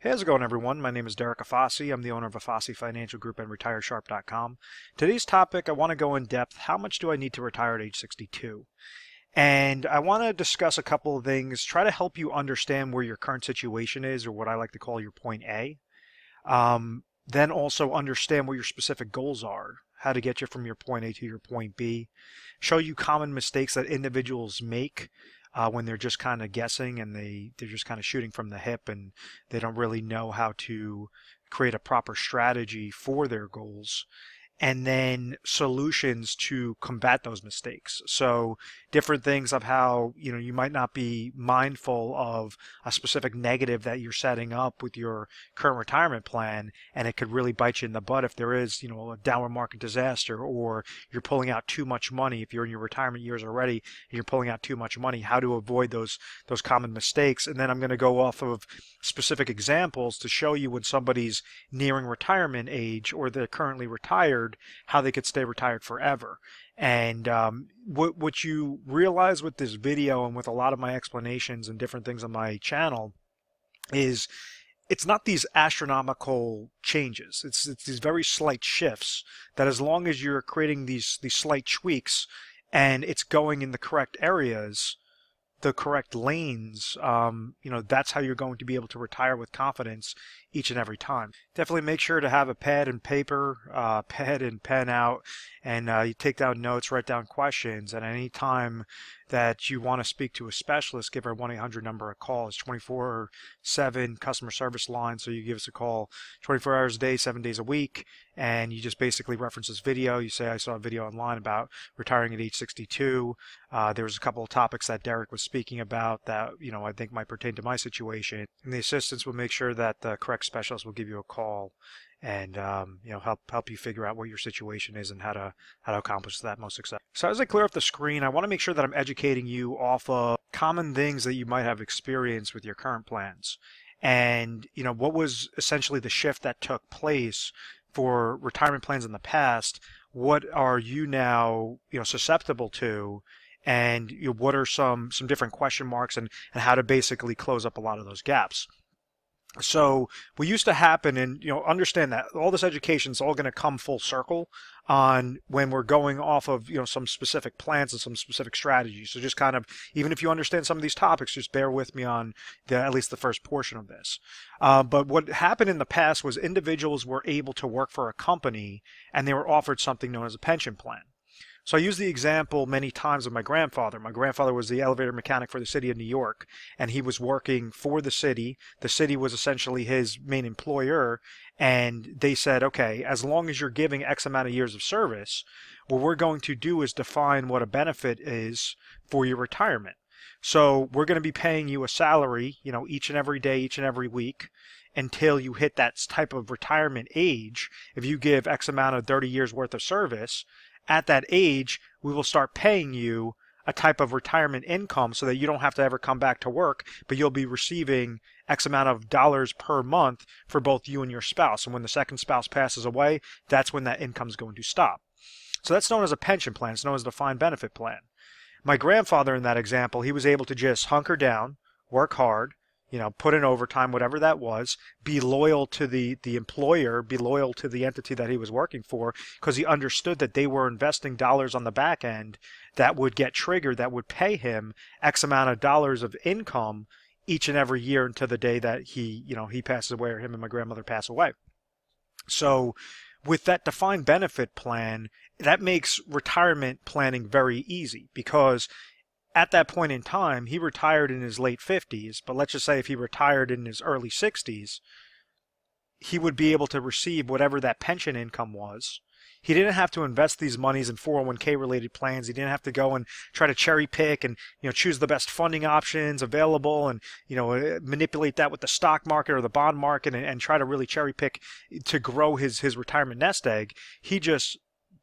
Hey, how's it going, everyone? My name is Derek Afasi. I'm the owner of Afasi Financial Group and RetireSharp.com. Today's topic, I want to go in depth. How much do I need to retire at age 62? And I want to discuss a couple of things, try to help you understand where your current situation is, or what I like to call your point A. Then also understand what your specific goals are, how to get you from your point A to your point B, show you common mistakes that individuals make when they're just kind of guessing and they're just kind of shooting from the hip and they don't really know how to create a proper strategy for their goals, and then solutions to combat those mistakes. So different things of how, you might not be mindful of a specific negative that you're setting up with your current retirement plan, and it could really bite you in the butt if there is, a downward market disaster, or you're pulling out too much money. If you're in your retirement years already and you're pulling out too much money, how to avoid those common mistakes. And then I'm going to go off of specific examples to show you when somebody's nearing retirement age or they're currently retired, how they could stay retired forever. And what you realize with this video and with a lot of my explanations and different things on my channel is it's not these astronomical changes. It's these very slight shifts that, as long as you're creating these slight tweaks and it's going in the correct areas, the correct lanes, that's how you're going to be able to retire with confidence each and every time. Definitely make sure to have a pad and paper, pad and pen out, and you take down notes, write down questions. At any time that you want to speak to a specialist, give our 1-800 number a call. It's 24/7 customer service line, so you give us a call 24 hours a day, 7 days a week, and you just basically reference this video. You say, I saw a video online about retiring at age 62. There was a couple of topics that Derek was speaking about that I think might pertain to my situation, and the assistants will make sure that the correct specialist will give you a call and help you figure out what your situation is and how to accomplish that most success. So as I clear up the screen, I want to make sure that I'm educating you off of common things that you might have experienced with your current plans, and what was essentially the shift that took place for retirement plans in the past. What are you now susceptible to, and what are some different question marks, and how to basically close up a lot of those gaps. So what used to happen, and understand that all this education is all going to come full circle on when we're going off of some specific plans and some specific strategies. So just kind of, even if you understand some of these topics, just bear with me on at least the first portion of this. But what happened in the past was individuals were able to work for a company and they were offered something known as a pension plan. So I use the example many times of my grandfather. My grandfather was the elevator mechanic for the city of New York, and he was working for the city. The city was essentially his main employer, and they said, okay, as long as you're giving X amount of years of service, what we're going to do is define what a benefit is for your retirement. So we're going to be paying you a salary, each and every day, each and every week, until you hit that type of retirement age. If you give X amount of 30 years worth of service, at that age, we will start paying you a type of retirement income so that you don't have to ever come back to work, but you'll be receiving X amount of dollars per month for both you and your spouse. And when the second spouse passes away, that's when that income is going to stop. So that's known as a pension plan. It's known as a defined benefit plan. My grandfather in that example, he was able to just hunker down, work hard, put in overtime, whatever that was, be loyal to the employer, be loyal to the entity that he was working for, because he understood that they were investing dollars on the back end that would get triggered, that would pay him X amount of dollars of income each and every year until the day that he passes away, or him and my grandmother pass away. So with that defined benefit plan, that makes retirement planning very easy, because at that point in time, he retired in his late 50s, but let's just say if he retired in his early 60s, he would be able to receive whatever that pension income was. He didn't have to invest these monies in 401k related plans. He didn't have to go and try to cherry pick and choose the best funding options available and manipulate that with the stock market or the bond market and try to really cherry pick to grow his retirement nest egg. He just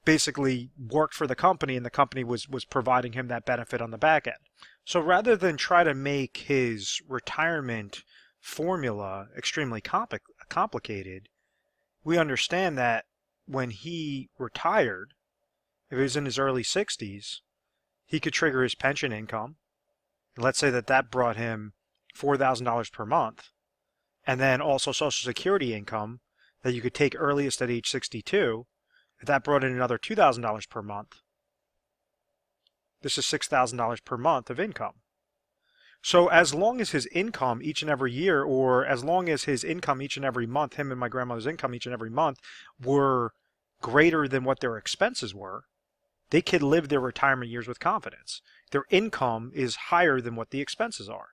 basically worked for the company, and the company was providing him that benefit on the back end. So rather than try to make his retirement formula extremely complicated, we understand that when he retired, if he was in his early 60s, he could trigger his pension income. And let's say that brought him $4,000 per month. and then also Social Security income that you could take earliest at age 62, if that brought in another $2,000 per month, this is $6,000 per month of income. So as long as his income each and every year, or as long as his income each and every month, him and my grandmother's income each and every month, were greater than what their expenses were, they could live their retirement years with confidence. Their income is higher than what the expenses are.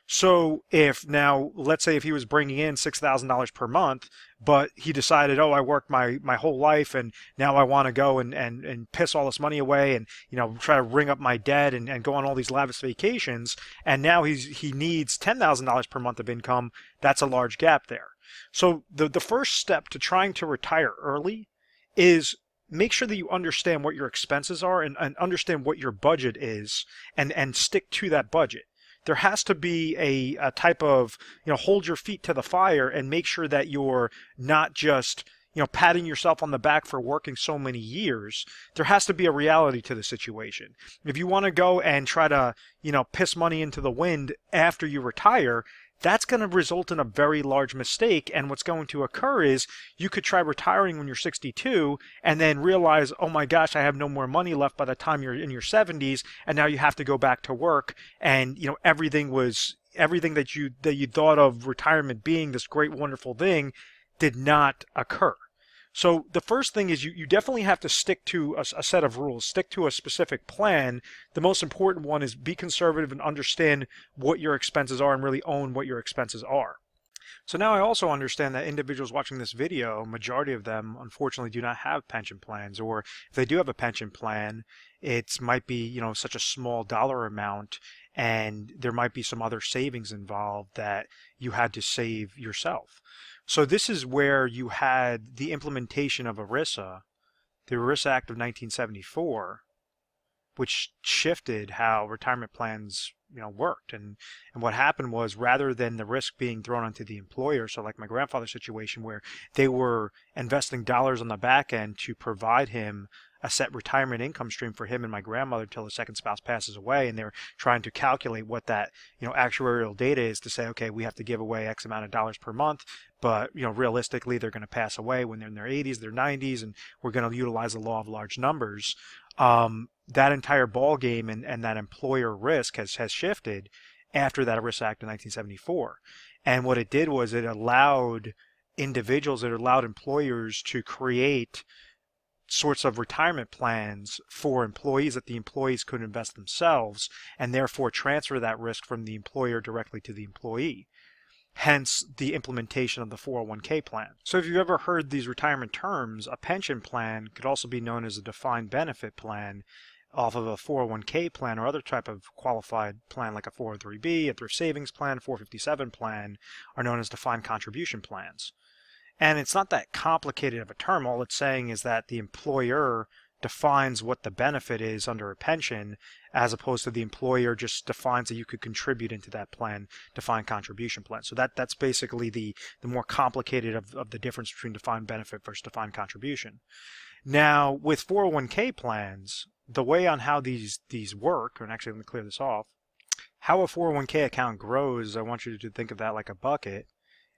So if now, let's say if he was bringing in $6,000 per month, but he decided, oh, I worked my whole life and now I want to go and piss all this money away and, you know, try to ring up my debt and go on all these lavish vacations, and now he needs $10,000 per month of income, that's a large gap there. So the first step to trying to retire early is make sure that you understand what your expenses are and understand what your budget is, and stick to that budget. There has to be a type of, you know, hold your feet to the fire and make sure that you're not just, you know, patting yourself on the back for working so many years. There has to be a reality to the situation. If you want to go and try to, you know, piss money into the wind after you retire, that's going to result in a very large mistake. And what's going to occur is you could try retiring when you're 62 and then realize, oh my gosh, I have no more money left by the time you're in your 70s, and now you have to go back to work, and you know everything that you thought of retirement being this great wonderful thing did not occur. So the first thing is you definitely have to stick to a set of rules, stick to a specific plan. The most important one is be conservative and understand what your expenses are and really own what your expenses are. So now I also understand that individuals watching this video, majority of them unfortunately do not have pension plans, or if they do have a pension plan, it might be, you know, such a small dollar amount, and there might be some other savings involved that you had to save yourself. So this is where you had the implementation of ERISA, the ERISA Act of 1974, which shifted how retirement plans, you know, worked. And what happened was, rather than the risk being thrown onto the employer, so like my grandfather's situation where they were investing dollars on the back end to provide him a set retirement income stream for him and my grandmother until the second spouse passes away, and they're trying to calculate what that, you know, actuarial data is to say, okay, we have to give away X amount of dollars per month, but you know, realistically they're going to pass away when they're in their 80s, their 90s, and we're going to utilize the law of large numbers. That entire ball game and that employer risk has shifted after that ERISA Act of 1974. And what it did was it allowed individuals, it allowed employers to create sorts of retirement plans for employees that the employees could invest themselves, and therefore transfer that risk from the employer directly to the employee. Hence the implementation of the 401k plan. So if you've ever heard these retirement terms, a pension plan could also be known as a defined benefit plan off of a 401k plan or other type of qualified plan like a 403b, a thrift savings plan, 457 plan, are known as defined contribution plans. And it's not that complicated of a term. All it's saying is that the employer defines what the benefit is under a pension, as opposed to the employer just defines that you could contribute into that plan, defined contribution plan. So that's basically the more complicated of the difference between defined benefit versus defined contribution. Now, with 401k plans, the way on how these work, and actually let me clear this off, how a 401k account grows, I want you to think of that like a bucket.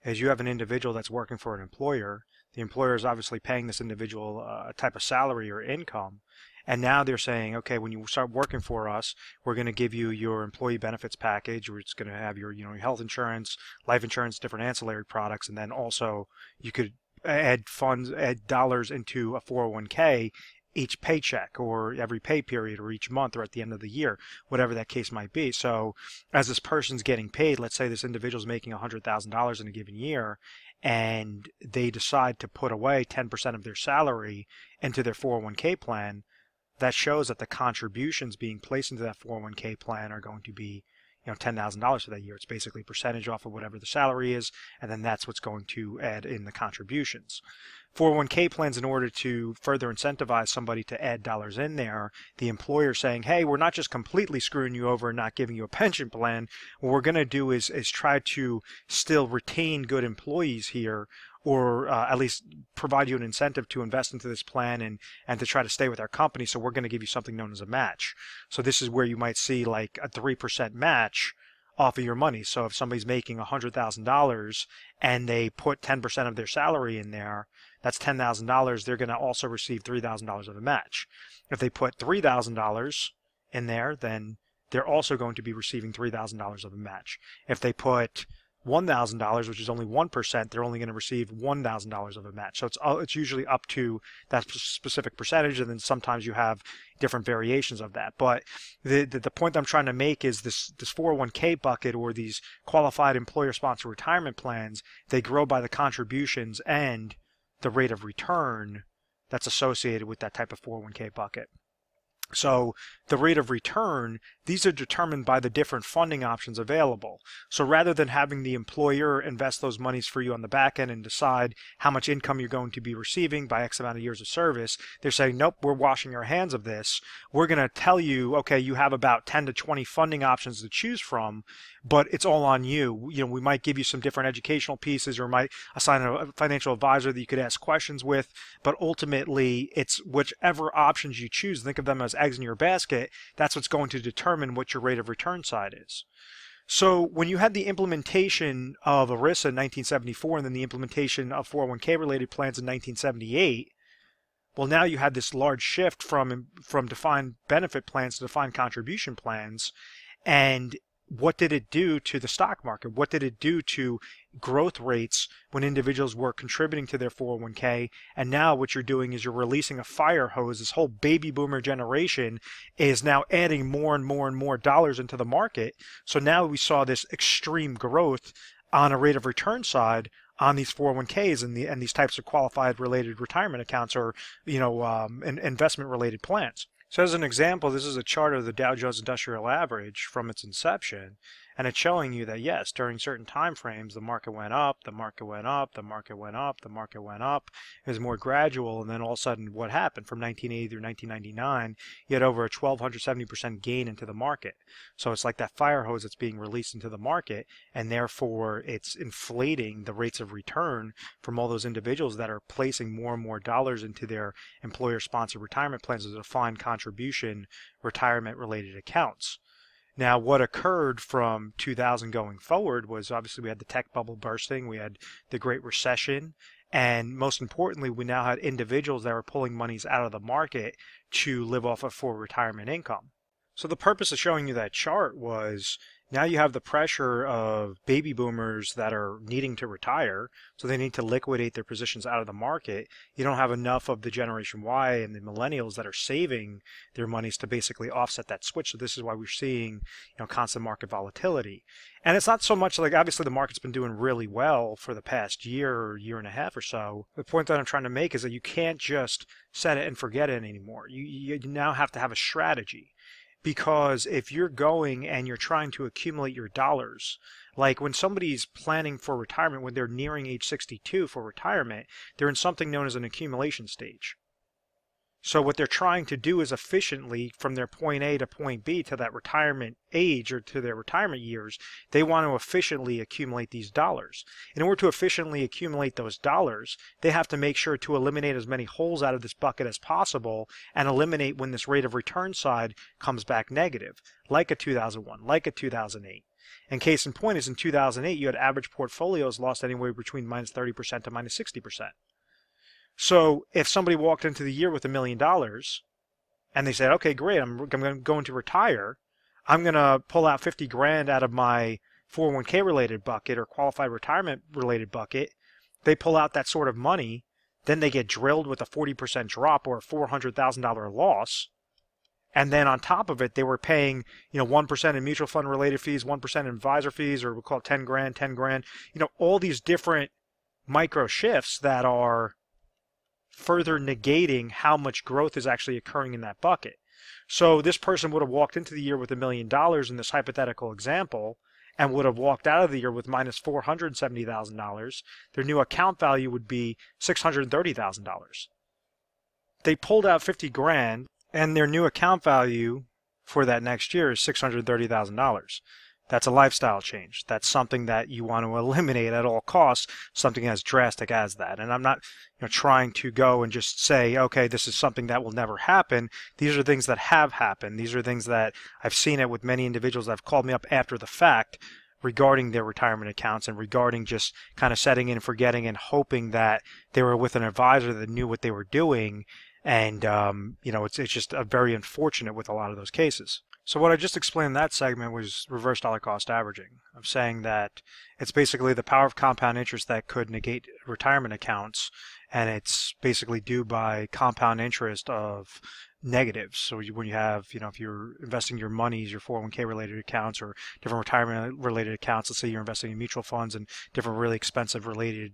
As you have an individual that's working for an employer, the employer is obviously paying this individual a type of salary or income, and now they're saying, okay, when you start working for us, we're going to give you your employee benefits package, where it's going to have your, you know, your health insurance, life insurance, different ancillary products, and then also you could add dollars into a 401k each paycheck or every pay period or each month or at the end of the year, whatever that case might be. So as this person's getting paid, let's say this individual's making $100,000 in a given year, and they decide to put away 10% of their salary into their 401k plan, that shows that the contributions being placed into that 401k plan are going to be, you know, $10,000 for that year. It's basically a percentage off of whatever the salary is, and then that's what's going to add in the contributions. 401k plans, in order to further incentivize somebody to add dollars in there, the employer saying, hey, we're not just completely screwing you over and not giving you a pension plan. What we're going to do is try to still retain good employees here, or at least provide you an incentive to invest into this plan and to try to stay with our company. So we're going to give you something known as a match. So this is where you might see like a 3% match off of your money. So if somebody's making $100,000 and they put 10% of their salary in there, that's $10,000. They're going to also receive $3,000 of a match. If they put $3,000 in there, then they're also going to be receiving $3,000 of a match. If they put $1,000, which is only 1%, they're only going to receive $1,000 of a match. So it's usually up to that specific percentage, and then sometimes you have different variations of that. But the point I'm trying to make is this 401k bucket, or these qualified employer-sponsored retirement plans, they grow by the contributions and the rate of return that's associated with that type of 401k bucket. So the rate of return, these are determined by the different funding options available. So rather than having the employer invest those monies for you on the back end and decide how much income you're going to be receiving by X amount of years of service, they're saying, nope, we're washing our hands of this. We're going to tell you, okay, you have about 10 to 20 funding options to choose from, but it's all on you. You know, we might give you some different educational pieces, or might assign a financial advisor that you could ask questions with, but ultimately it's whichever options you choose. Think of them as eggs in your basket. That's what's going to determine what your rate of return side is. So when you had the implementation of ERISA in 1974 and then the implementation of 401k related plans in 1978, well, now you had this large shift from defined benefit plans to defined contribution plans. And what did it do to the stock market? What did it do to growth rates when individuals were contributing to their 401k? And now what you're doing is you're releasing a fire hose. This whole baby boomer generation is now adding more and more and more dollars into the market. So now we saw this extreme growth on a rate of return side on these 401ks and these types of qualified related retirement accounts, or investment related plans. So as an example, this is a chart of the Dow Jones Industrial Average from its inception, and it's showing you that yes, during certain time frames the market went up, the market went up, the market went up, the market went up. It was more gradual, and then all of a sudden what happened from 1980 through 1999, you had over a 1,270% gain into the market. So it's like that fire hose that's being released into the market, and therefore it's inflating the rates of return from all those individuals that are placing more and more dollars into their employer-sponsored retirement plans as a defined contribution retirement related accounts. Now, what occurred from 2000 going forward was obviously we had the tech bubble bursting, we had the Great Recession, and most importantly, we now had individuals that were pulling monies out of the market to live off of for retirement income. So the purpose of showing you that chart was now you have the pressure of baby boomers that are needing to retire, so they need to liquidate their positions out of the market. You don't have enough of the Generation Y and the millennials that are saving their monies to basically offset that switch. So this is why we're seeing, constant market volatility. And it's not so much like, obviously the market's been doing really well for the past year or year and a half or so. The point that I'm trying to make is that you can't just set it and forget it anymore. You now have to have a strategy. Because if you're going and you're trying to accumulate your dollars, like when somebody's planning for retirement, when they're nearing age 62 for retirement, they're in something known as an accumulation stage. So what they're trying to do is efficiently, from their point A to point B to that retirement age or to their retirement years, they want to efficiently accumulate these dollars. In order to efficiently accumulate those dollars, they have to make sure to eliminate as many holes out of this bucket as possible and eliminate when this rate of return side comes back negative, like a 2001, like a 2008. And case in point is in 2008, you had average portfolios lost anywhere between minus 30% to minus 60%. So if somebody walked into the year with $1 million and they said, okay, great, I'm going to retire, I'm going to pull out 50 grand out of my 401k related bucket or qualified retirement related bucket, they pull out that sort of money, then they get drilled with a 40% drop or a $400,000 loss. And then on top of it, they were paying, 1% in mutual fund related fees, 1% in advisor fees, or we'll call it 10 grand, all these different micro shifts that are further negating how much growth is actually occurring in that bucket. So this person would have walked into the year with $1 million in this hypothetical example and would have walked out of the year with minus $470,000. Their new account value would be $630,000. They pulled out 50 grand and their new account value for that next year is $630,000. That's a lifestyle change. That's something that you want to eliminate at all costs, something as drastic as that. And I'm not trying to go and just say, okay, this is something that will never happen. These are things that have happened. These are things that I've seen it with many individuals that have called me up after the fact regarding their retirement accounts and regarding just kind of setting in and forgetting and hoping that they were with an advisor that knew what they were doing. And, it's just very unfortunate with a lot of those cases. So what I just explained in that segment was reverse dollar cost averaging. I'm saying that it's basically the power of compound interest that could negate retirement accounts, and it's basically due by compound interest of negatives. So when you have, if you're investing your monies, your 401k related accounts or different retirement related accounts, let's say you're investing in mutual funds and different really expensive related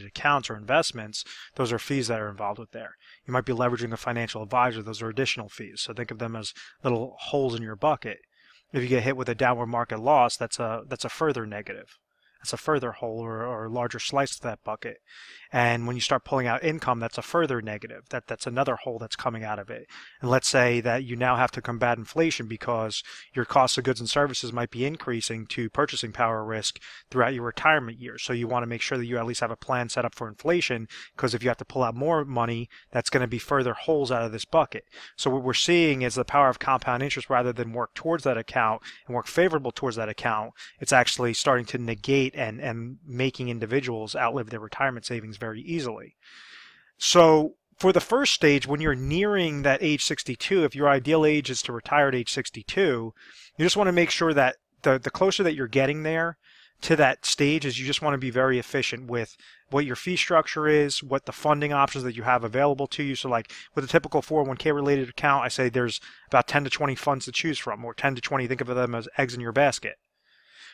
accounts or investments, those are fees that are involved with there. You might be leveraging a financial advisor, those are additional fees. So think of them as little holes in your bucket. If you get hit with a downward market loss, that's a further negative. That's a further hole or a larger slice to that bucket. And when you start pulling out income, that's a further negative. That's another hole that's coming out of it. And let's say that you now have to combat inflation because your cost of goods and services might be increasing to purchasing power risk throughout your retirement years. So you want to make sure that you at least have a plan set up for inflation, because if you have to pull out more money, that's going to be further holes out of this bucket. So what we're seeing is the power of compound interest. Rather than work towards that account and work favorable towards that account, it's actually starting to negate and making individuals outlive their retirement savings very easily. So for the first stage, when you're nearing that age 62, if your ideal age is to retire at age 62, you just want to make sure that the closer that you're getting there to that stage is you just want to be very efficient with what your fee structure is, what the funding options that you have available to you. So like with a typical 401k related account, I say there's about 10 to 20 funds to choose from, or 10 to 20, think of them as eggs in your basket.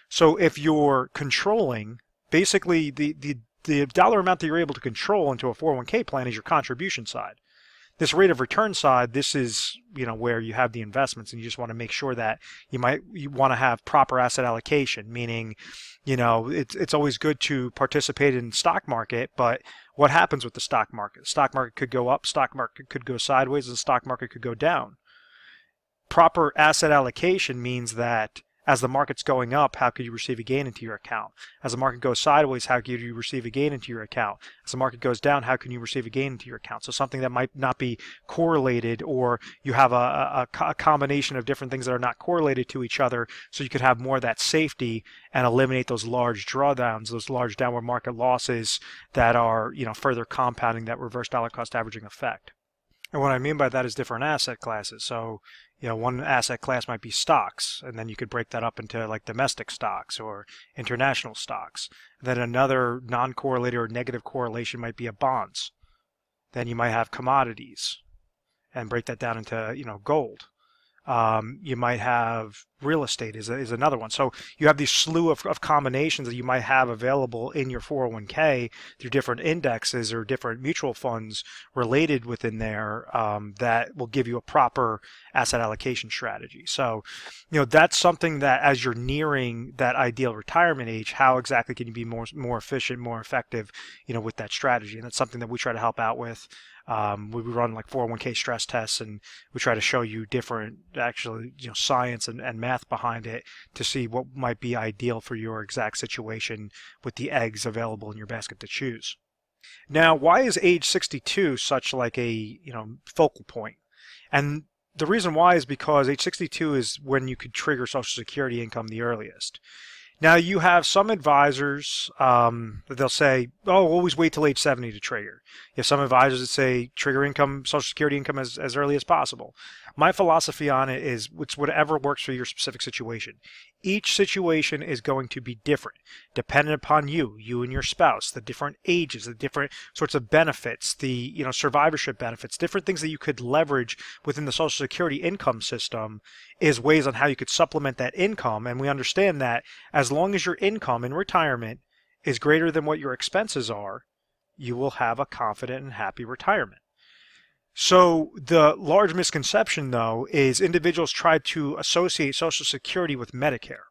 So if you're controlling, basically the dollar amount that you're able to control into a 401k plan is your contribution side. This rate of return side, this is where you have the investments, and you just want to make sure that you want to have proper asset allocation, meaning it's always good to participate in the stock market, but what happens with the stock market? The stock market could go up, stock market could go sideways, the stock market could go down. Proper asset allocation means that as the market's going up, how could you receive a gain into your account? As the market goes sideways, how could you receive a gain into your account? As the market goes down, how can you receive a gain into your account? So something that might not be correlated, or you have a combination of different things that are not correlated to each other, so you could have more of that safety and eliminate those large drawdowns, those large downward market losses that are further compounding that reverse dollar cost averaging effect. And what I mean by that is different asset classes. So one asset class might be stocks, and then you could break that up into like domestic stocks or international stocks. Then another non-correlated or negative correlation might be bonds. Then you might have commodities, and break that down into gold. You might have real estate is another one. So you have these slew of combinations that you might have available in your 401k through different indexes or different mutual funds related within there that will give you a proper asset allocation strategy. So, that's something that as you're nearing that ideal retirement age, how exactly can you be more efficient, more effective, with that strategy? And that's something that we try to help out with. We run like 401k stress tests, and we try to show you different science and math behind it to see what might be ideal for your exact situation with the eggs available in your basket to choose. Now, why is age 62 such like a focal point? And the reason why is because age 62 is when you could trigger Social Security income the earliest. Now, you have some advisors that they'll say, oh, always wait till age 70 to trigger. You have some advisors that say trigger income, Social Security income as early as possible. My philosophy on it is it's whatever works for your specific situation. Each situation is going to be different, dependent upon you and your spouse, the different ages, the different sorts of benefits, the survivorship benefits, different things that you could leverage within the Social Security income system is ways on how you could supplement that income. And we understand that as long as your income in retirement is greater than what your expenses are, you will have a confident and happy retirement. So the large misconception, though, is individuals try to associate Social Security with Medicare.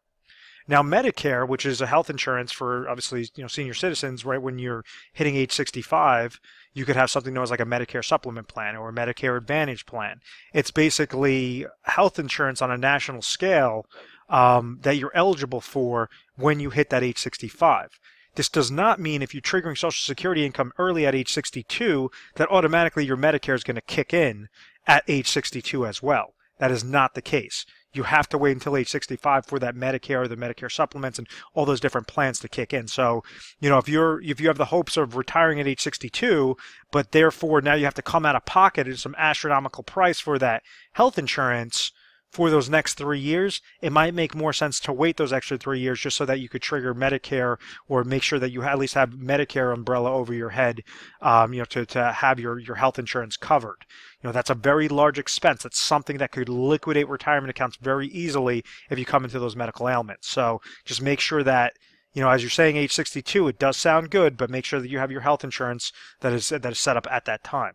Now, Medicare, which is a health insurance for obviously senior citizens, right when you're hitting age 65, you could have something known as like a Medicare supplement plan or a Medicare Advantage plan. It's basically health insurance on a national scale that you're eligible for when you hit that age 65. This does not mean if you're triggering Social Security income early at age 62 that automatically your Medicare is going to kick in at age 62 as well. That is not the case. You have to wait until age 65 for that Medicare, the Medicare supplements, and all those different plans to kick in. So, if you have the hopes of retiring at age 62, but therefore now you have to come out of pocket at some astronomical price for that health insurance for those next 3 years, it might make more sense to wait those extra 3 years just so that you could trigger Medicare or make sure that you at least have Medicare umbrella over your head, to have your health insurance covered. That's a very large expense. That's something that could liquidate retirement accounts very easily if you come into those medical ailments. So just make sure that, as you're saying age 62, it does sound good, but make sure that you have your health insurance that is set up at that time.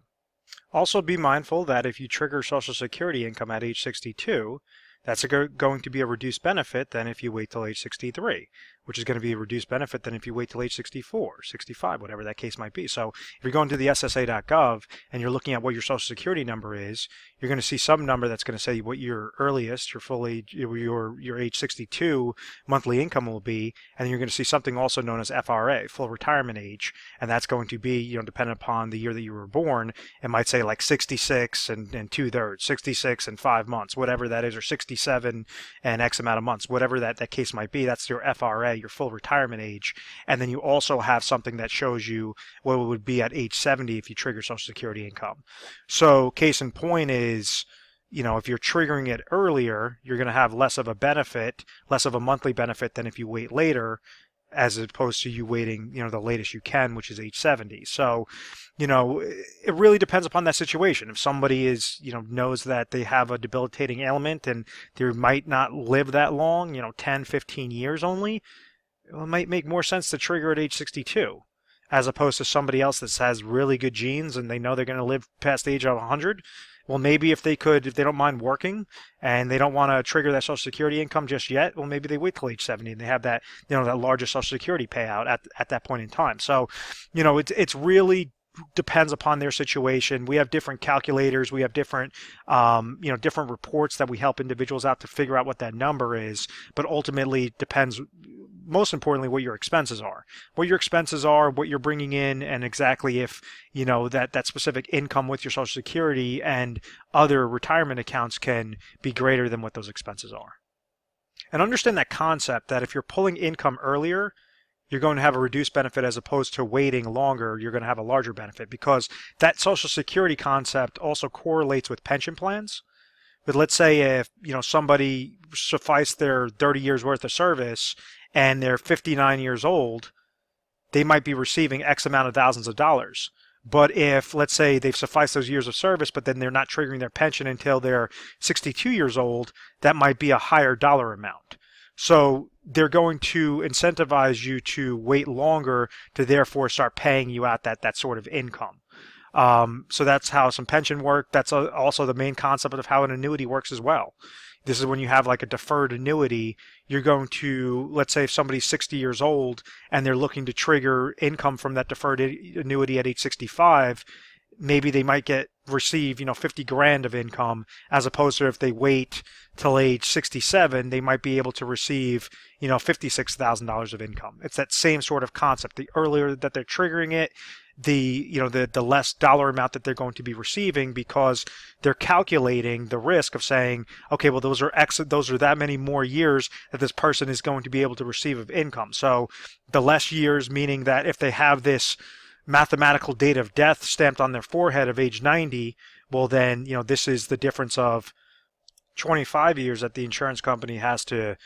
Also be mindful that if you trigger Social Security income at age 62, that's going to be a reduced benefit than if you wait till age 63, which is going to be a reduced benefit than if you wait till age 64, 65, whatever that case might be. So if you're going to the SSA.gov and you're looking at what your Social Security number is, you're going to see some number that's going to say what your earliest, your age 62 monthly income will be, and then you're going to see something also known as FRA, full retirement age, and that's going to be, dependent upon the year that you were born. It might say like 66 and 2/3, 66 and 5 months, whatever that is, or 67 and X amount of months, whatever that case might be. That's your FRA, your full retirement age. And then you also have something that shows you what it would be at age 70 if you trigger Social Security income. So case in point is, if you're triggering it earlier, you're going to have less of a benefit, less of a monthly benefit than if you wait later, as opposed to you waiting, the latest you can, which is age 70. So, it really depends upon that situation. If somebody is, knows that they have a debilitating ailment and they might not live that long, 10, 15 years only, it might make more sense to trigger at age 62, as opposed to somebody else that has really good genes and they know they're going to live past the age of 100. Well, maybe if they don't mind working and they don't want to trigger that Social Security income just yet, well, maybe they wait till age 70 and they have that, that larger Social Security payout at that point in time. So, it's really depends upon their situation. We have different calculators. We have different, different reports that we help individuals out to figure out what that number is. But ultimately, it depends, most importantly, what your expenses are. What your expenses are, what you're bringing in, and exactly if, that specific income with your Social Security and other retirement accounts can be greater than what those expenses are. And understand that concept that if you're pulling income earlier, you're going to have a reduced benefit as opposed to waiting longer, you're going to have a larger benefit, because that Social Security concept also correlates with pension plans. But let's say if, somebody sufficed their 30 years worth of service and they're 59 years old, they might be receiving X amount of thousands of dollars. But if, let's say, they've sufficed those years of service, but then they're not triggering their pension until they're 62 years old, that might be a higher dollar amount. So they're going to incentivize you to wait longer to therefore start paying you out that sort of income. So that's how some pension work. That's also the main concept of how an annuity works as well. This is when you have like a deferred annuity. You're going to, let's say if somebody's 60 years old and they're looking to trigger income from that deferred annuity at age 65, maybe they might receive 50 grand of income, as opposed to if they wait till age 67, they might be able to receive $56,000 of income. It's that same sort of concept. The earlier that they're triggering it, the less dollar amount that they're going to be receiving, because they're calculating the risk of saying, okay, well, those are that many more years that this person is going to be able to receive of income. So the less years, meaning that if they have this mathematical date of death stamped on their forehead of age 90, well then, this is the difference of 25 years that the insurance company has to,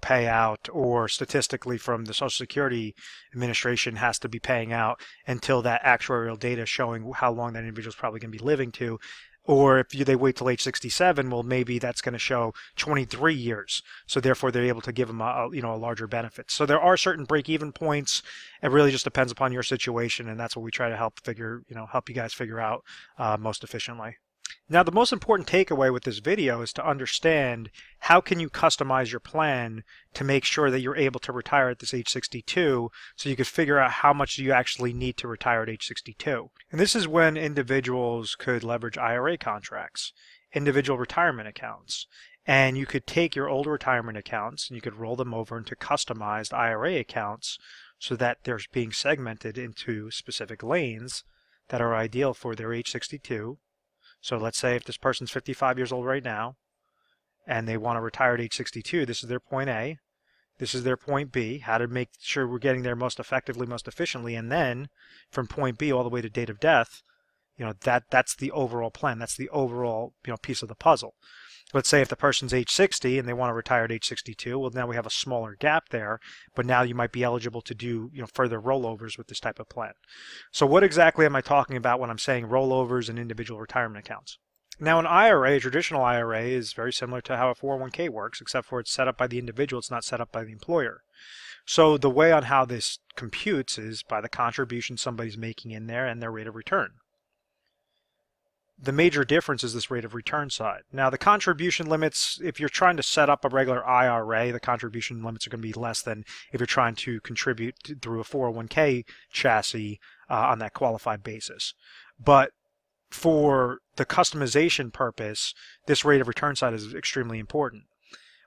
pay out, or statistically from the Social Security Administration has to be paying out until that actuarial data showing how long that individual is probably going to be living to. Or if they wait till age 67, well, maybe that's going to show 23 years. So therefore, they're able to give them a larger benefit. So there are certain break-even points. It really just depends upon your situation, and that's what we try to help you guys figure out most efficiently. Now, the most important takeaway with this video is to understand how can you customize your plan to make sure that you're able to retire at this age 62, so you can figure out how much you actually need to retire at age 62. And this is when individuals could leverage IRA contracts, individual retirement accounts, And you could take your old retirement accounts and you could roll them over into customized IRA accounts so that they're being segmented into specific lanes that are ideal for their age 62. So let's say if this person's 55 years old right now and they want to retire at age 62, this is their point A, this is their point B, how to make sure we're getting there most effectively, most efficiently, and then from point B all the way to date of death, that's the overall plan. That's the overall piece of the puzzle. Let's say if the person's age 60 and they want to retire at age 62, well, now we have a smaller gap there, but now you might be eligible to do further rollovers with this type of plan. So what exactly am I talking about when I'm saying rollovers and individual retirement accounts? Now an IRA, a traditional IRA, is very similar to how a 401k works, except for it's set up by the individual, it's not set up by the employer. So the way on how this computes is by the contribution somebody's making in there and their rate of return. The major difference is this rate of return side. Now the contribution limits, if you're trying to set up a regular IRA, the contribution limits are going to be less than if you're trying to contribute through a 401k chassis on that qualified basis. But for the customization purpose, this rate of return side is extremely important.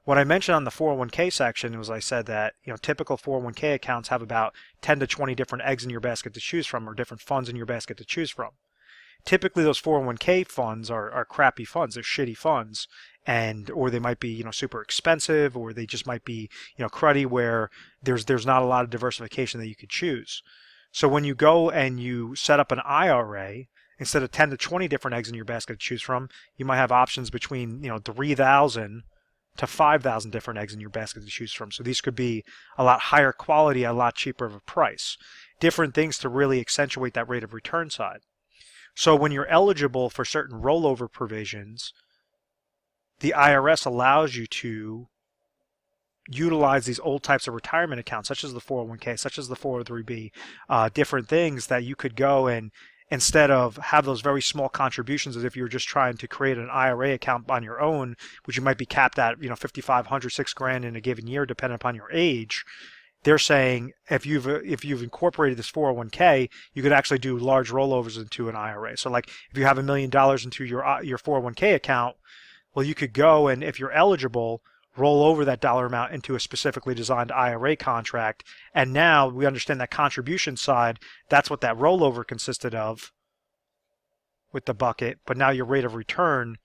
What I mentioned on the 401k section was I said that typical 401k accounts have about 10 to 20 different eggs in your basket to choose from, or different funds in your basket to choose from. Typically those 401k funds are crappy funds, they're shitty funds, or they might be super expensive, or they just might be cruddy where there's not a lot of diversification that you could choose. So when you go and you set up an IRA, instead of 10 to 20 different eggs in your basket to choose from, you might have options between 3,000 to 5,000 different eggs in your basket to choose from. So these could be a lot higher quality, a lot cheaper of a price. Different things to really accentuate that rate of return side. So when you're eligible for certain rollover provisions, the IRS allows you to utilize these old types of retirement accounts, such as the 401k, such as the 403b, different things that you could go and instead of have those very small contributions as if you're just trying to create an IRA account on your own, which you might be capped at $5,500, $6,000 in a given year, depending upon your age. They're saying if you've incorporated this 401k, you could actually do large rollovers into an IRA. So like if you have $1 million into your 401k account, well, you could go and if you're eligible, roll over that dollar amount into a specifically designed IRA contract. And now we understand that contribution side, that's what that rollover consisted of with the bucket. But now your rate of return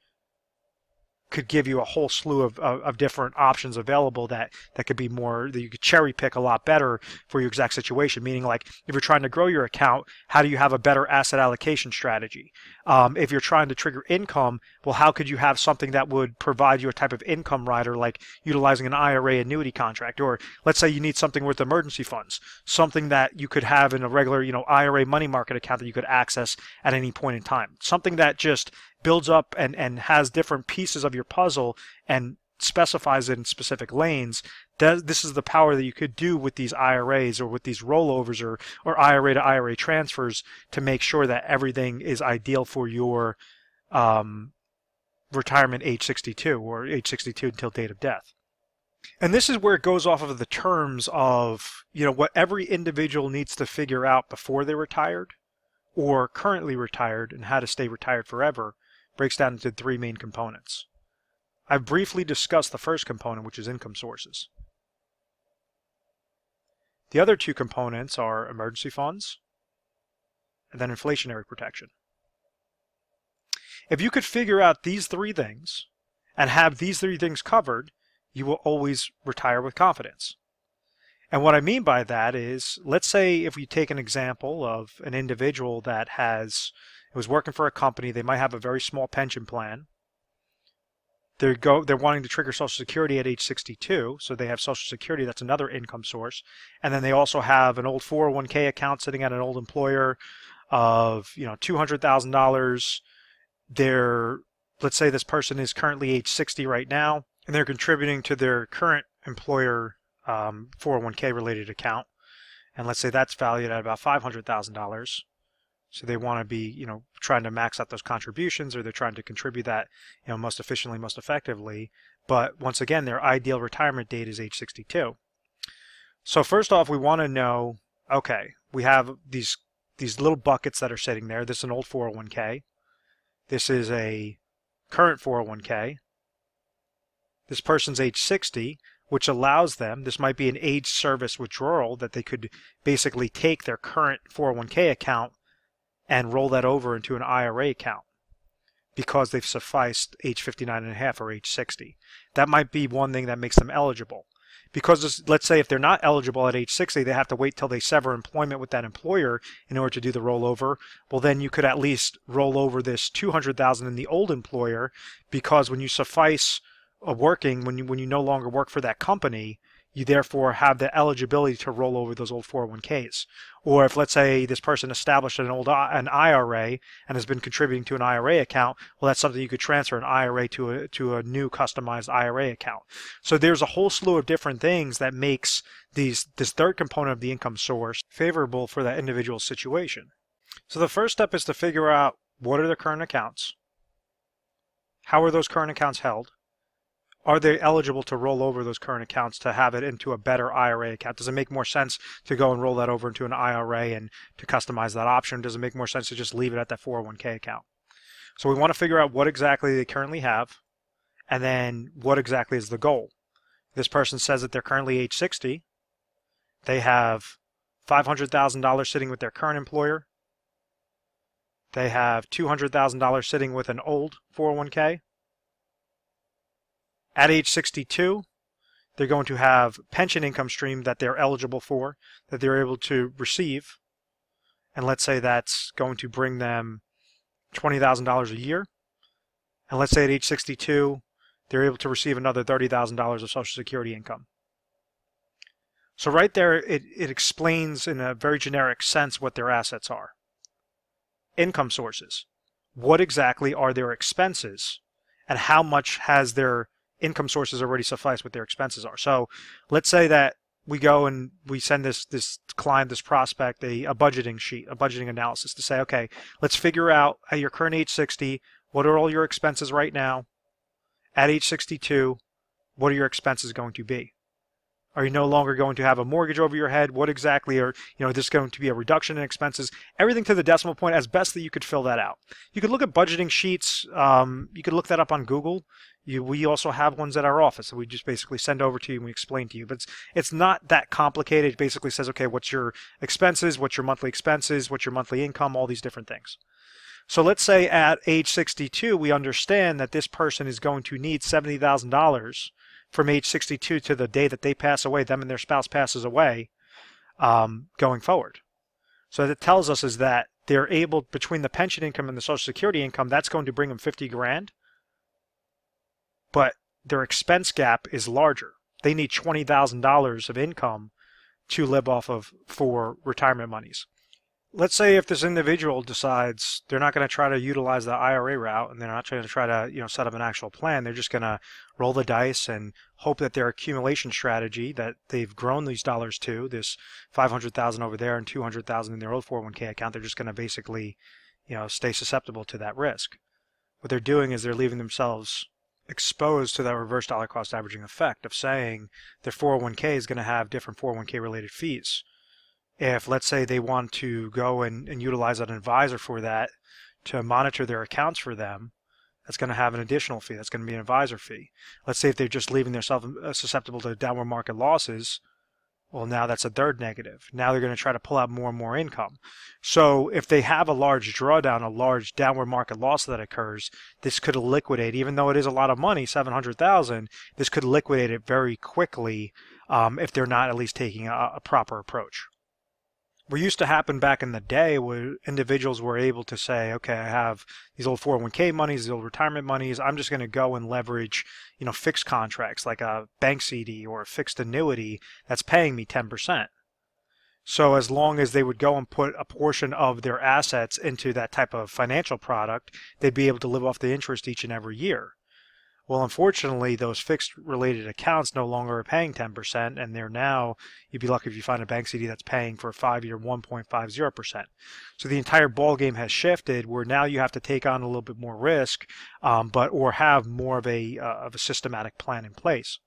could give you a whole slew of different options available that could be more, that you could cherry pick a lot better for your exact situation. Meaning like if you're trying to grow your account, how do you have a better asset allocation strategy? If you're trying to trigger income, well, how could you have something that would provide you a type of income rider, like utilizing an IRA annuity contract? Or let's say you need something with emergency funds, something that you could have in a regular, IRA money market account that you could access at any point in time. Something that just builds up and has different pieces of your puzzle and specifies it in specific lanes. This is the power that you could do with these IRAs or with these rollovers or IRA to IRA transfers to make sure that everything is ideal for your retirement age 62 or age 62 until date of death. And this is where it goes off of the terms of what every individual needs to figure out before they're retired or currently retired and how to stay retired forever. Breaks down into three main components. I've briefly discussed the first component, which is income sources. The other two components are emergency funds and then inflationary protection. If you could figure out these three things and have these three things covered, you will always retire with confidence. And what I mean by that is, let's say if we take an example of an individual that was working for a company, they might have a very small pension plan. They're wanting to trigger Social Security at age 62, so they have Social Security, that's another income source. And then they also have an old 401k account sitting at an old employer of $200,000. Let's say this person is currently age 60 right now, and they're contributing to their current employer 401k related account. And let's say that's valued at about $500,000. So they want to be, trying to max out those contributions, or they're trying to contribute that, most efficiently, most effectively. But once again, their ideal retirement date is age 62. So first off, we want to know, okay, we have these little buckets that are sitting there. This is an old 401k. This is a current 401k. this person's age 60, which allows them, this might be an age service withdrawal, that they could basically take their current 401k account and roll that over into an IRA account because they've sufficed age 59 and a half or age 60. That might be one thing that makes them eligible. Because let's say if they're not eligible at age 60, they have to wait till they sever employment with that employer in order to do the rollover. Well, then you could at least roll over this $200,000 in the old employer, because when you suffice working, when you no longer work for that company, you therefore have the eligibility to roll over those old 401ks. Or if, let's say, this person established an IRA and has been contributing to an IRA account, well, that's something you could transfer an IRA to a new customized IRA account. So there's a whole slew of different things that makes this third component of the income source favorable for that individual situation. So the first step is to figure out what are the current accounts, how are those current accounts held, are they eligible to roll over those current accounts to have it into a better IRA account? Does it make more sense to go and roll that over into an IRA and to customize that option? Does it make more sense to just leave it at that 401k account? So we want to figure out what exactly they currently have, and then what exactly is the goal. This person says that they're currently age 60. They have $500,000 sitting with their current employer. They have $200,000 sitting with an old 401k. At age 62, they're going to have pension income stream that they're eligible for, that they're able to receive. And let's say that's going to bring them $20,000 a year. And let's say at age 62, they're able to receive another $30,000 of Social Security income. So right there, it explains in a very generic sense what their assets are. Income sources. What exactly are their expenses? And how much has their income sources already suffice what their expenses are? So let's say that we go and we send this client, this prospect, a budgeting sheet, a budgeting analysis to say, okay, let's figure out at your current age 60, what are all your expenses right now? At age 62, what are your expenses going to be? Are you no longer going to have a mortgage over your head? What exactly are, this going to be a reduction in expenses? Everything to the decimal point as best that you could fill that out. You could look at budgeting sheets. You could look that up on Google. We also have ones at our office that we just basically send over to you and we explain to you. But it's not that complicated. It basically says, okay, what's your expenses? What's your monthly expenses? What's your monthly income? All these different things. So let's say at age 62, we understand that this person is going to need $70,000 from age 62 to the day that they pass away, them and their spouse passes away, going forward. So what it tells us is that they're able, between the pension income and the Social Security income, that's going to bring them 50 grand. But their expense gap is larger. They need $20,000 of income to live off of for retirement monies. Let's say if this individual decides they're not going to try to utilize the IRA route and they're not going to try to set up an actual plan, they're just going to roll the dice and hope that their accumulation strategy that they've grown these dollars to, this $500,000 over there and $200,000 in their old 401k account, they're just going to basically stay susceptible to that risk. What they're doing is they're leaving themselves exposed to that reverse dollar cost averaging effect of saying their 401k is going to have different 401k related fees. If, let's say, they want to go and utilize an advisor for that to monitor their accounts for them, that's going to have an additional fee. That's going to be an advisor fee. Let's say if they're just leaving themselves susceptible to downward market losses, well, now that's a third negative. Now they're going to try to pull out more and more income. So if they have a large drawdown, a large downward market loss that occurs, this could liquidate, even though it is a lot of money, $700,000, this could liquidate it very quickly if they're not at least taking a proper approach. What used to happen back in the day where individuals were able to say, okay, I have these old 401k monies, these old retirement monies, I'm just going to go and leverage, fixed contracts like a bank CD or a fixed annuity that's paying me 10%. So as long as they would go and put a portion of their assets into that type of financial product, they'd be able to live off the interest each and every year. Well, unfortunately, those fixed related accounts no longer are paying 10%, and they're now, you'd be lucky if you find a bank CD that's paying for a 5-year 1.50%. So the entire ball game has shifted where now you have to take on a little bit more risk, or have more of a systematic plan in place.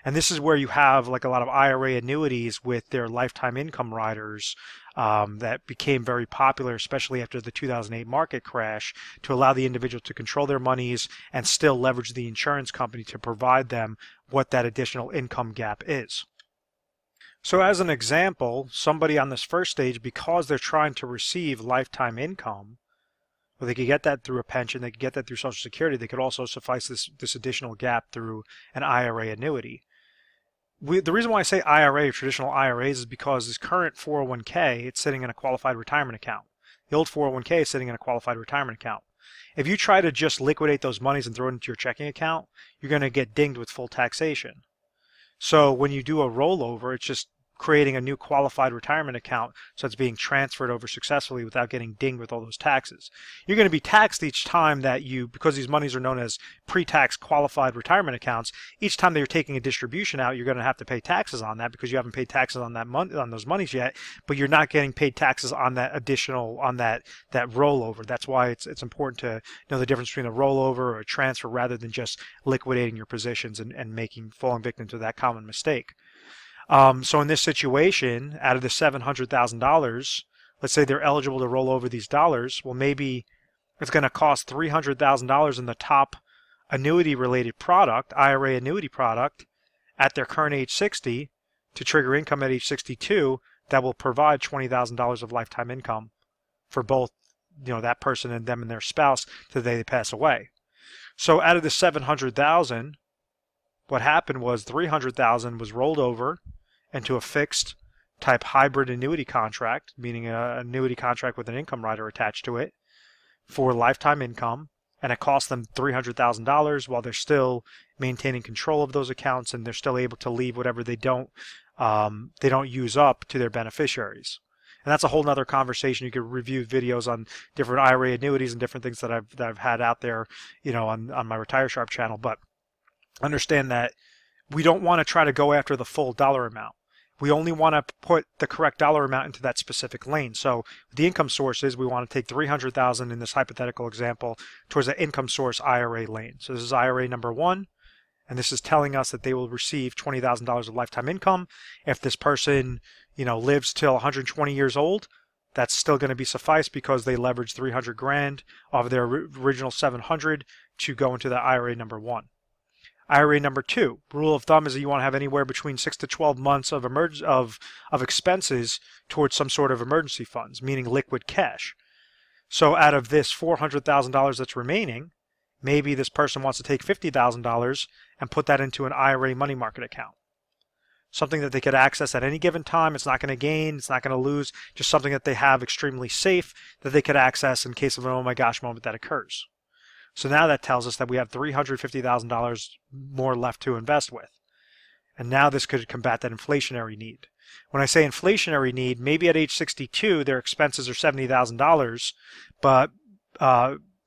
And this is where you have like a lot of IRA annuities with their lifetime income riders that became very popular, especially after the 2008 market crash, to allow the individual to control their monies and still leverage the insurance company to provide them what that additional income gap is. So as an example, somebody on this first stage, because they're trying to receive lifetime income, well, they could get that through a pension, they could get that through Social Security, they could also suffice this additional gap through an IRA annuity. The reason why I say IRA, or traditional IRAs, is because this current 401k, it's sitting in a qualified retirement account. The old 401k is sitting in a qualified retirement account. If you try to just liquidate those monies and throw it into your checking account, you're going to get dinged with full taxation. So when you do a rollover, it's just creating a new qualified retirement account, so it's being transferred over successfully without getting dinged with all those taxes. You're going to be taxed each time that because these monies are known as pre-tax qualified retirement accounts, each time that you're taking a distribution out, you're going to have to pay taxes on that because you haven't paid taxes on that on those monies yet, but you're not getting paid taxes on that additional, on that rollover. That's why it's important to know the difference between a rollover or a transfer rather than just liquidating your positions and falling victim to that common mistake. So in this situation, out of the $700,000, let's say they're eligible to roll over these dollars. Well, maybe it's going to cost $300,000 in the top annuity-related product, IRA annuity product, at their current age 60 to trigger income at age 62 that will provide $20,000 of lifetime income for both, that person and them and their spouse to the day they pass away. So out of the $700,000, what happened was $300,000 was rolled over into a fixed type hybrid annuity contract, meaning an annuity contract with an income rider attached to it for lifetime income, and it cost them $300,000 while they're still maintaining control of those accounts and they're still able to leave whatever they don't use up to their beneficiaries. And that's a whole nother conversation. You could review videos on different IRA annuities and different things that I've had out there, on my Retire Sharp channel. But understand that we don't want to try to go after the full dollar amount. We only want to put the correct dollar amount into that specific lane. So the income sources, we want to take $300,000 in this hypothetical example towards the income source IRA lane. So this is IRA number 1, and this is telling us that they will receive $20,000 of lifetime income. If this person, lives till 120 years old, that's still going to be suffice because they leveraged 300 grand off of their original 700 to go into the IRA number 1. IRA number 2, rule of thumb is that you want to have anywhere between 6 to 12 months of expenses towards some sort of emergency funds, meaning liquid cash. So out of this $400,000 that's remaining, maybe this person wants to take $50,000 and put that into an IRA money market account. Something that they could access at any given time. It's not going to gain, it's not going to lose, just something that they have extremely safe that they could access in case of an oh my gosh moment that occurs. So now that tells us that we have $350,000 more left to invest with. And now this could combat that inflationary need. When I say inflationary need, maybe at age 62 their expenses are $70,000, but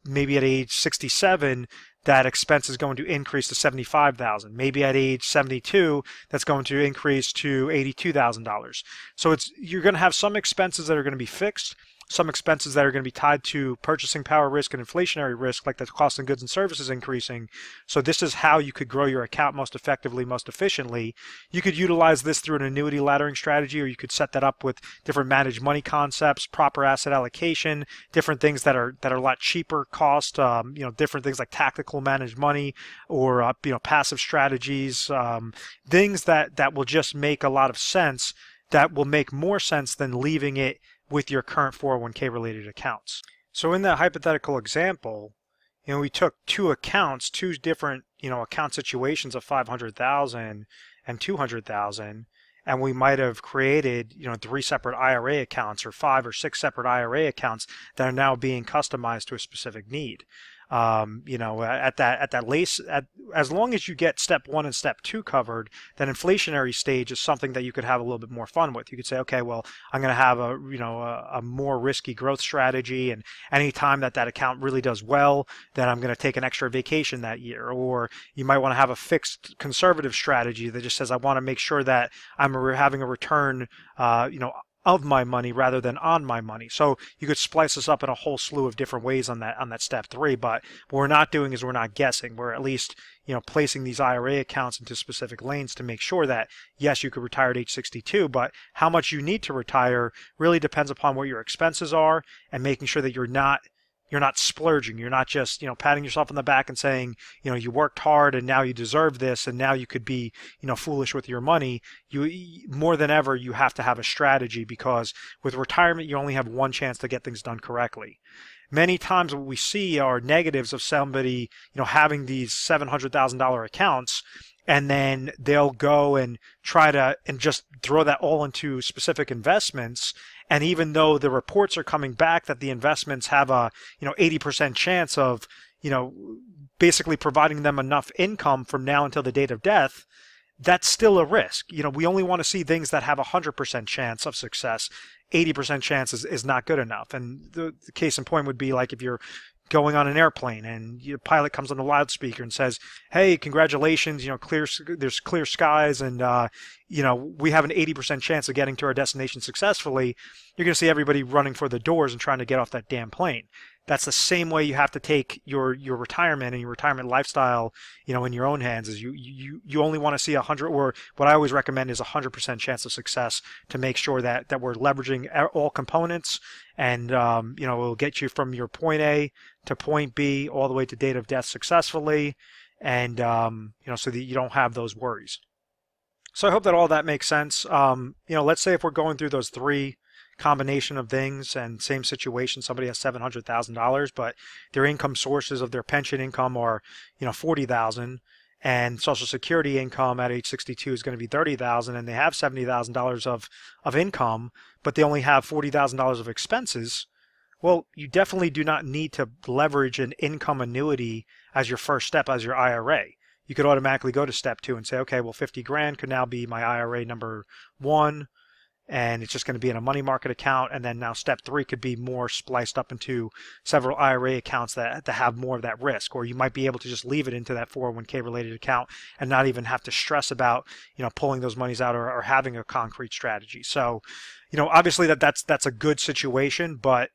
maybe at age 67 that expense is going to increase to $75,000. Maybe at age 72 that's going to increase to $82,000. So you're going to have some expenses that are going to be fixed, some expenses that are going to be tied to purchasing power risk and inflationary risk, like the cost of goods and services increasing. So this is how you could grow your account most effectively, most efficiently. You could utilize this through an annuity laddering strategy, or you could set that up with different managed money concepts, proper asset allocation, different things that are a lot cheaper cost, different things like tactical managed money, or passive strategies, things that will just make a lot of sense, that will make more sense than leaving it with your current 401k related accounts. So in that hypothetical example, we took two different, account situations of 500,000 and 200,000, and we might have created, 3 separate IRA accounts or 5 or 6 separate IRA accounts that are now being customized to a specific need. As long as you get step 1 and step 2 covered, that inflationary stage is something that you could have a little bit more fun with. You could say, okay, well, I'm going to have a more risky growth strategy, and any time that account really does well, then I'm going to take an extra vacation that year. Or you might want to have a fixed conservative strategy that just says, I want to make sure that I'm having a return, of my money rather than on my money. So you could splice this up in a whole slew of different ways on that step 3, but what we're not doing is we're not guessing. We're at least, placing these IRA accounts into specific lanes to make sure that, yes, you could retire at age 62, but how much you need to retire really depends upon what your expenses are, and making sure that you're not splurging. You're not just, patting yourself on the back and saying, you worked hard and now you deserve this and now you could be, foolish with your money. You, more than ever, you have to have a strategy, because with retirement, you only have one chance to get things done correctly. Many times what we see are negatives of somebody, having these $700,000 accounts, and then they'll go and try to just throw that all into specific investments. And even though the reports are coming back that the investments have a 80% chance of basically providing them enough income from now until the date of death, that's still a risk. We only want to see things that have a 100% chance of success. 80% chance is not good enough. And the case in point would be like if you're going on an airplane and your pilot comes on the loudspeaker and says, "Hey, congratulations, there's clear skies and we have an 80% chance of getting to our destination successfully." You're going to see everybody running for the doors and trying to get off that damn plane. That's the same way you have to take your retirement and your retirement lifestyle, in your own hands. Is you only want to see 100, or what I always recommend is 100% chance of success, to make sure that we're leveraging all components, and it'll get you from your point A to point B all the way to date of death successfully, and so that you don't have those worries. So I hope that all that makes sense. Let's say if we're going through those 3 combination of things, and same situation, somebody has $700,000, but their income sources of their pension income are $40,000, and Social Security income at age 62 is going to be $30,000, and they have $70,000 of income, but they only have $40,000 of expenses. Well, you definitely do not need to leverage an income annuity as your first step as your IRA. You could automatically go to step 2 and say, okay, well, 50 grand could now be my IRA number 1, and it's just going to be in a money market account. And then now step 3 could be more spliced up into several IRA accounts that have more of that risk. Or you might be able to just leave it into that 401k related account and not even have to stress about, pulling those monies out or having a concrete strategy. So, obviously that's a good situation, but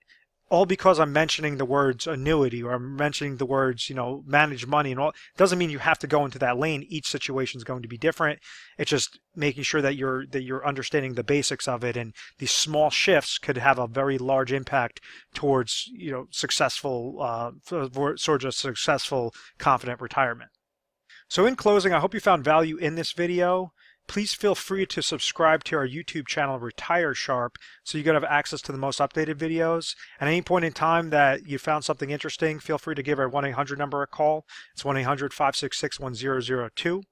all because I'm mentioning the words annuity, or I'm mentioning the words, manage money and all, doesn't mean you have to go into that lane. Each situation is going to be different. It's just making sure that you're understanding the basics of it, and these small shifts could have a very large impact towards, successful, sort of successful, confident retirement. So in closing, I hope you found value in this video. Please feel free to subscribe to our YouTube channel, Retire Sharp, so you can have access to the most updated videos. At any point in time that you found something interesting, feel free to give our 1-800 number a call. It's 1-800-566-1002.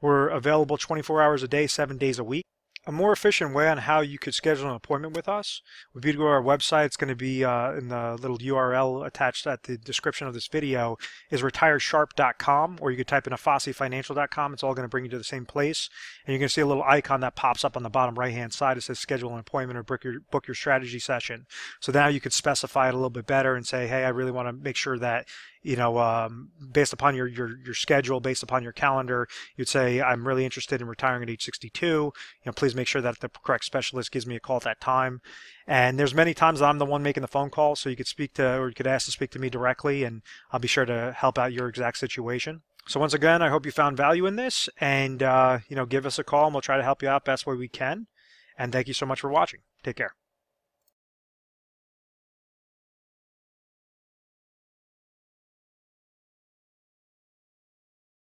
We're available 24 hours a day, 7 days a week. A more efficient way on how you could schedule an appointment with us would be to go to our website. It's going to be in the little URL attached at the description of this video, is retiresharp.com, or you could type in afassifinancial.com. It's all going to bring you to the same place. And you're going to see a little icon that pops up on the bottom right-hand side. It says schedule an appointment or book your strategy session. So now you could specify it a little bit better and say, hey, I really want to make sure that, based upon your schedule, based upon your calendar, you'd say, I'm really interested in retiring at age 62. Please make sure that the correct specialist gives me a call at that time. And there's many times that I'm the one making the phone call, so you could you could ask to speak to me directly, and I'll be sure to help out your exact situation. So once again, I hope you found value in this, and give us a call and we'll try to help you out best way we can. And thank you so much for watching. Take care.